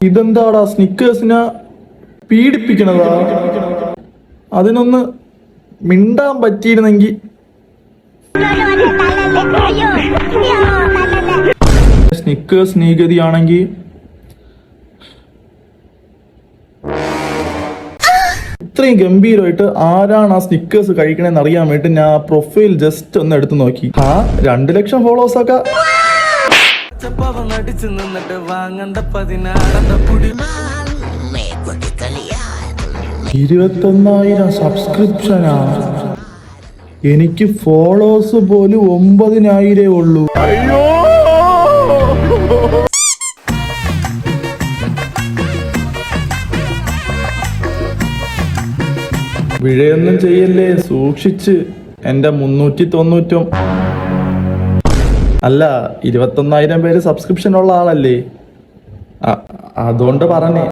ഇതെന്താടാ സ്നിക്കേഴ്സിനെ പീഡിപ്പിക്കണതാ? അതിനൊന്ന് മിണ്ടാൻ പറ്റിയിരുന്നെങ്കിൽ. സ്നിക്കേഴ്സ് നീഗതിയാണെങ്കിൽ ഇത്രയും ഗംഭീരമായിട്ട് ആരാണ് ആ സ്നിക്കേഴ്സ് കഴിക്കണേന്ന് അറിയാൻ വേണ്ടി ഞാൻ ആ പ്രൊഫൈൽ ജസ്റ്റ് ഒന്ന് എടുത്തു നോക്കി. 2 ലക്ഷം ഫോളോവേഴ്സ് ഒക്കെ. 21,000 സബ്സ്ക്രിപ്ഷനാ. എനിക്ക് ഫോളോവേഴ്സ് പോലും 9,000 ഉള്ളൂ. അയ്യോ, വിഴയൊന്നും ചെയ്യല്ലേ, സൂക്ഷിച്ച്. എന്റെ 390 അല്ല 21,000 പേര് സബ്സ്ക്രിപ്ഷൻ ഉള്ള ആളല്ലേ, അതുകൊണ്ട് പറഞ്ഞേ.